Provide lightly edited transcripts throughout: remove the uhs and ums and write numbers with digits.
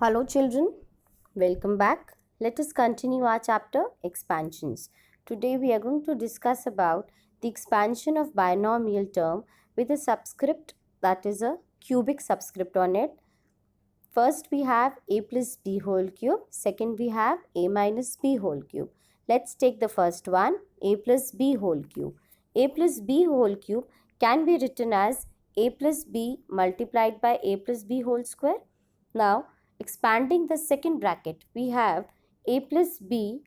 Hello children, welcome back. Let us continue our chapter expansions. Today we are going to discuss about the expansion of binomial term with a subscript, that is a cubic subscript on it. First we have a plus b whole cube, second we have a minus b whole cube. Let's take the first one, a plus b whole cube. A plus b whole cube can be written as a plus b multiplied by a plus b whole square. Now expanding the second bracket, we have a plus b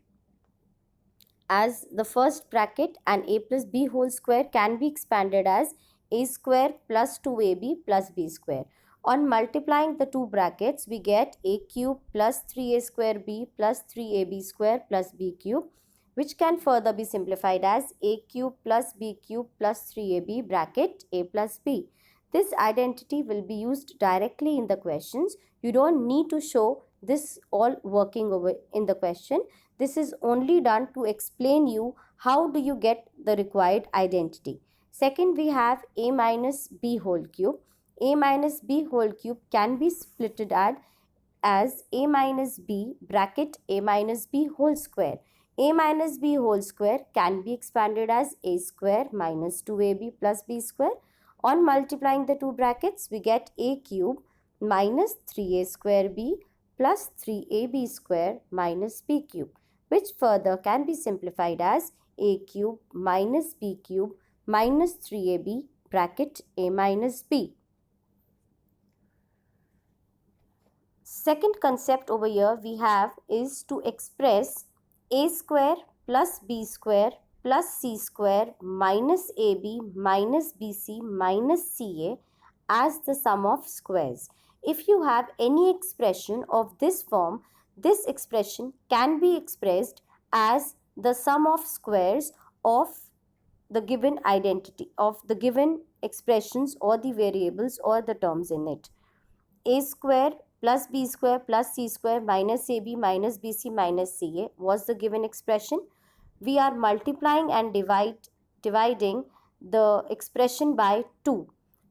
as the first bracket and a plus b whole square can be expanded as a square plus 2ab plus b square. On multiplying the two brackets, we get a cube plus 3a square b plus 3ab square plus b cube, which can further be simplified as a cube plus b cube plus 3ab bracket a plus b. This identity will be used directly in the questions. You don't need to show this all working over in the question. This is only done to explain you how do you get the required identity. Second, we have a minus b whole cube. A minus b whole cube can be splitted as a minus b bracket a minus b whole square. A minus b whole square can be expanded as a square minus 2ab plus b square. On multiplying the two brackets, we get a cube minus 3a square b plus 3ab square minus b cube, which further can be simplified as a cube minus b cube minus 3ab bracket a minus b. Second concept over here we have is to express a square plus b square plus c square minus ab minus bc minus ca as the sum of squares. If you have any expression of this form, this expression can be expressed as the sum of squares of the given identity, of the given expressions or the variables or the terms in it. A square plus b square plus c square minus ab minus bc minus ca was the given expression. We are multiplying and dividing the expression by 2.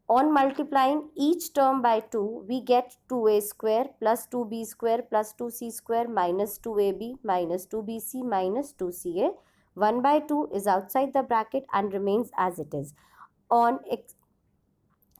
On multiplying each term by 2, we get 2a square plus 2b square plus 2c square minus 2ab minus 2bc minus 2ca. 1 by 2 is outside the bracket and remains as it is. On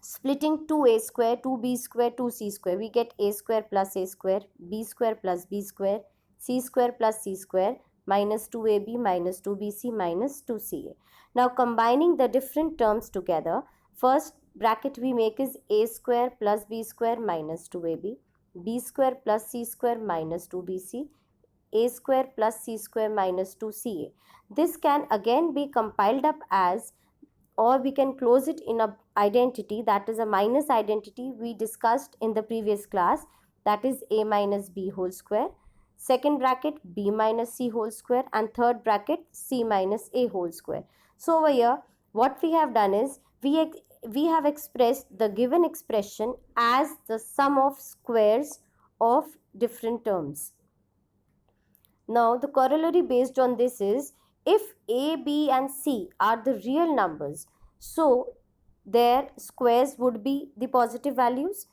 splitting 2a square, 2b square, 2c square, we get a square plus a square, b square plus b square, c square plus c square minus 2ab minus 2bc minus 2ca. Now combining the different terms together, first bracket we make is a square plus b square minus 2ab, b square plus c square minus 2bc, a square plus c square minus 2ca. This can again be compiled up as, or we can close it in a identity, that is a minus identity we discussed in the previous class, that is a minus b whole square, second bracket b minus c whole square, and third bracket c minus a whole square. So over here what we have done is we have expressed the given expression as the sum of squares of different terms. Now the corollary based on this is, if a, b and c are the real numbers, so their squares would be the positive values.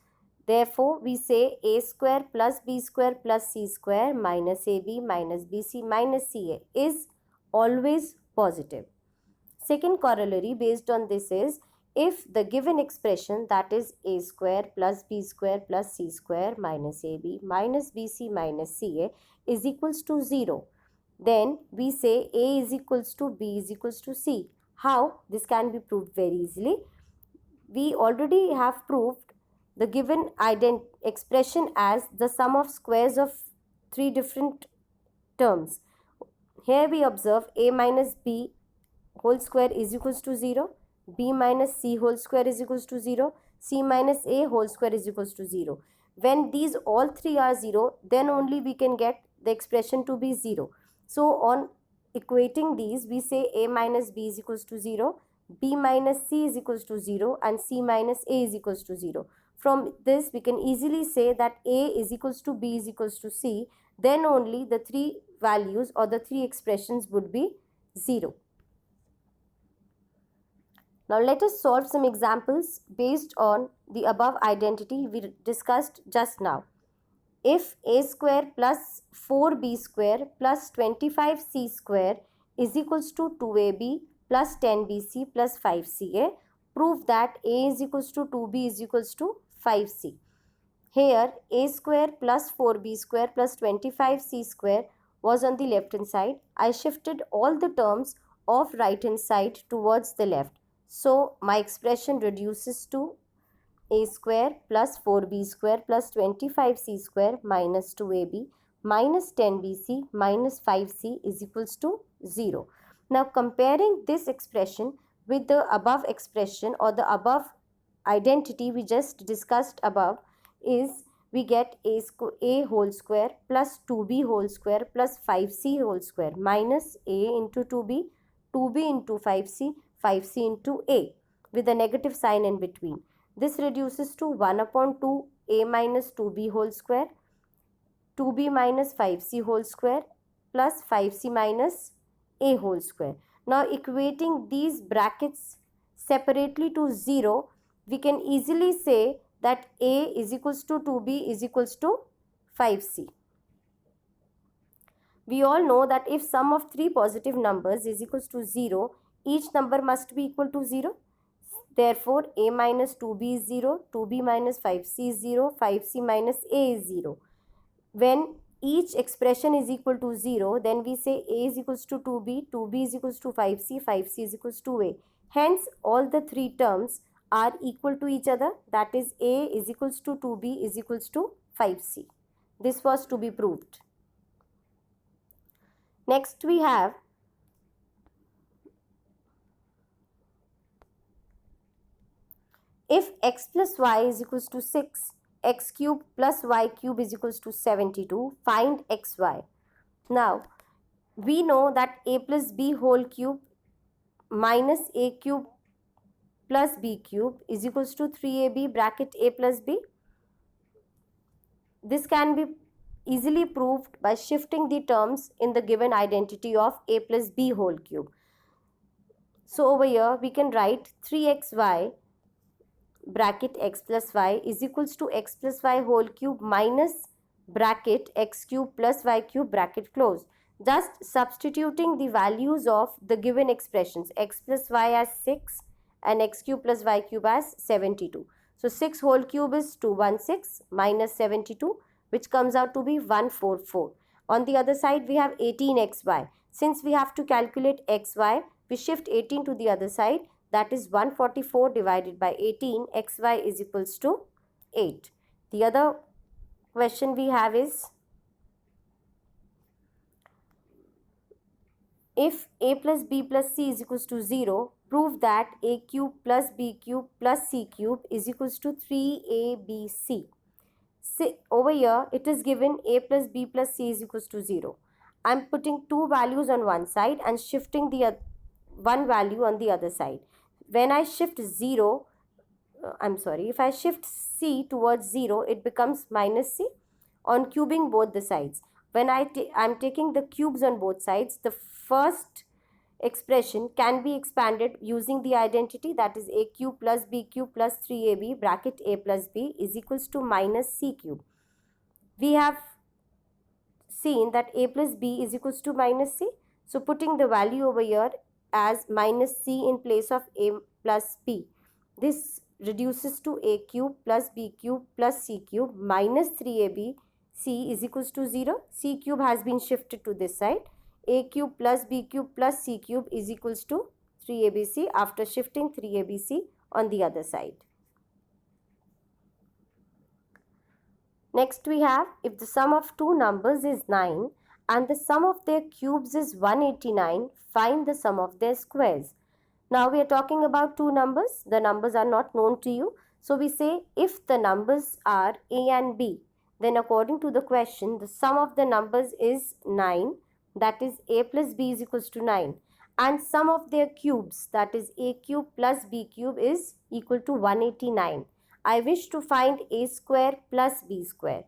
Therefore, we say a square plus b square plus c square minus ab minus bc minus ca is always positive. Second corollary based on this is, if the given expression, that is a square plus b square plus c square minus ab minus bc minus ca is equals to 0, then we say a is equals to b is equals to c. How? This can be proved very easily. We already have proved the given expression as the sum of squares of three different terms. Here we observe a minus b whole square is equals to 0, b minus c whole square is equals to 0, c minus a whole square is equals to 0. When these all three are 0, then only we can get the expression to be 0. So on equating these, we say a minus b is equals to 0, b minus c is equals to 0, and c minus a is equals to 0. From this we can easily say that a is equals to b is equals to c, then only the three values or the three expressions would be 0. Now let us solve some examples based on the above identity we discussed just now. if a square plus 4b square plus 25c square is equals to 2ab plus 10bc plus 5ca, prove that a is equals to 2b is equals to 5c. Here a square plus 4b square plus 25c square was on the left hand side. I shifted all the terms of right hand side towards the left. So my expression reduces to a square plus 4b square plus 25c square minus 2ab minus 10bc minus 5c is equals to 0. Now comparing this expression with the above expression or the above identity we just discussed above, is we get a whole square plus 2b whole square plus 5c whole square minus a into 2b, 2b into 5c, 5c into a with a negative sign in between. This reduces to 1 upon 2 a minus 2b whole square, 2b minus 5c whole square plus 5c minus a whole square. Now equating these brackets separately to 0, we can easily say that a is equals to 2b is equals to 5c. We all know that if sum of three positive numbers is equals to 0, each number must be equal to 0. Therefore, a minus 2b is 0, 2b minus 5c is 0, 5c minus a is 0. When each expression is equal to 0, then we say a is equals to 2b, 2b is equals to 5c, 5c is equals to a. Hence, all the three terms are equal to each other. That is, a is equals to 2b is equals to 5c. This was to be proved. Next we have if x plus y is equals to 6, x cube plus y cube is equals to 72, find xy. Now, we know that a plus b whole cube minus a cube plus b cube is equals to 3ab bracket a plus b. This can be easily proved by shifting the terms in the given identity of a plus b whole cube. So over here we can write 3xy bracket x plus y is equals to x plus y whole cube minus bracket x cube plus y cube bracket close. Just substituting the values of the given expressions, x plus y as 6 and x cube plus y cube as 72. So 6 whole cube is 216 minus 72, which comes out to be 144. On the other side we have 18xy. Since we have to calculate xy, we shift 18 to the other side. That is 144 divided by 18, xy is equals to 8. The other question we have is, if a plus b plus c is equals to 0, prove that a cube plus b cube plus c cube is equals to 3abc. See, over here it is given a plus b plus c is equals to 0. I am putting two values on one side and shifting the one value on the other side. When I shift if I shift c towards 0, it becomes minus c on cubing both the sides. When I am taking the cubes on both sides, the first expression can be expanded using the identity, that is a cube plus b cube plus 3ab bracket a plus b is equals to minus c cube. We have seen that a plus b is equals to minus c. So putting the value over here as minus c in place of a plus b. This reduces to a cube plus b cube plus c cube minus 3ab c is equals to 0. C cube has been shifted to this side. A cube plus b cube plus c cube is equals to 3abc after shifting 3abc on the other side. Next we have, if the sum of two numbers is 9 and the sum of their cubes is 189, find the sum of their squares. Now we are talking about two numbers. The numbers are not known to you. So we say if the numbers are a and b, then according to the question, the sum of the numbers is 9. That is a plus b is equals to 9. And sum of their cubes, that is a cube plus b cube is equal to 189. I wish to find a square plus b square.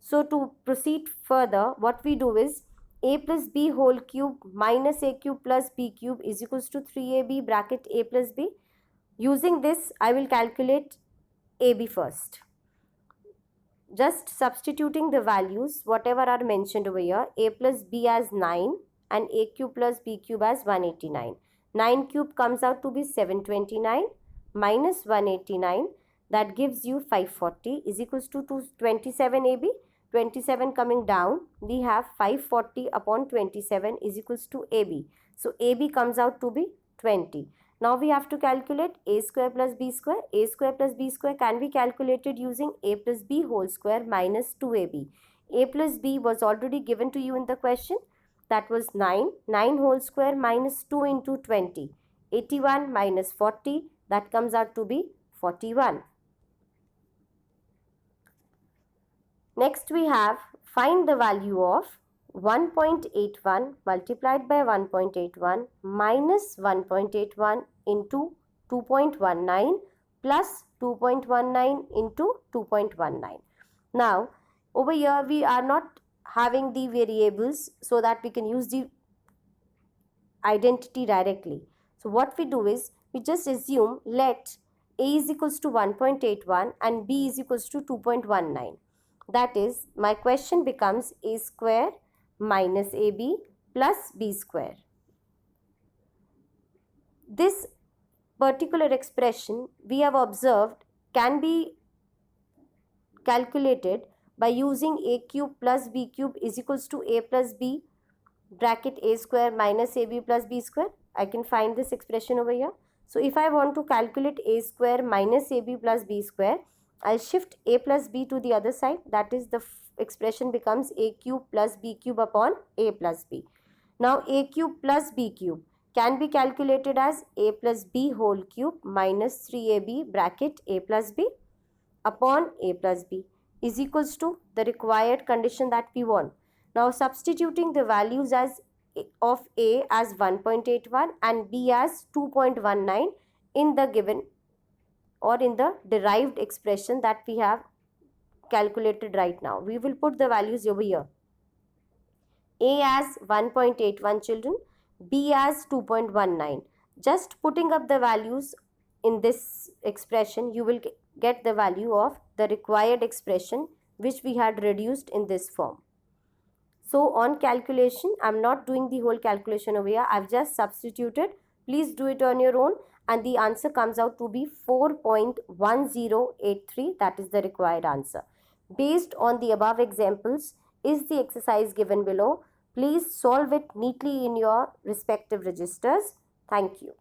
So to proceed further, what we do is a plus b whole cube minus a cube plus b cube is equals to 3ab bracket a plus b. Using this, I will calculate ab first. just substituting the values, whatever are mentioned over here, a plus b as 9 and a cube plus b cube as 189. 9 cube comes out to be 729 minus 189, that gives you 540 is equals to 27 AB. 27 coming down, we have 540 upon 27 is equals to AB. So AB comes out to be 20. Now we have to calculate a square plus b square. A square plus b square can be calculated using a plus b whole square minus 2ab. A plus b was already given to you in the question. That was 9. 9 whole square minus 2 into 20. 81 minus 40. That comes out to be 41. Next we have find the value of 1.81 multiplied by 1.81 minus 1.81 into 2.19 plus 2.19 into 2.19. Now over here we are not having the variables so that we can use the identity directly. So what we do is we just assume let a is equals to 1.81 and b is equals to 2.19. That is, my question becomes a square minus ab plus b square. This particular expression we have observed can be calculated by using a cube plus b cube is equals to a plus b bracket a square minus ab plus b square. I can find this expression over here. So if I want to calculate a square minus ab plus b square, I'll shift a plus b to the other side. That is, the expression becomes a cube plus b cube upon a plus b. Now a cube plus b cube can be calculated as a plus b whole cube minus 3ab bracket a plus b upon a plus b is equals to the required condition that we want. Now substituting the values of a as 1.81 and b as 2.19 in the given or in the derived expression that we have calculated right now. We will put the values over here. A as 1.81 children, B as 2.19. Just putting up the values in this expression, you will get the value of the required expression which we had reduced in this form. So on calculation, I am not doing the whole calculation over here. I have just substituted. Please do it on your own. And the answer comes out to be 4.1083. That is the required answer. Based on the above examples is the exercise given below. Please solve it neatly in your respective registers. Thank you.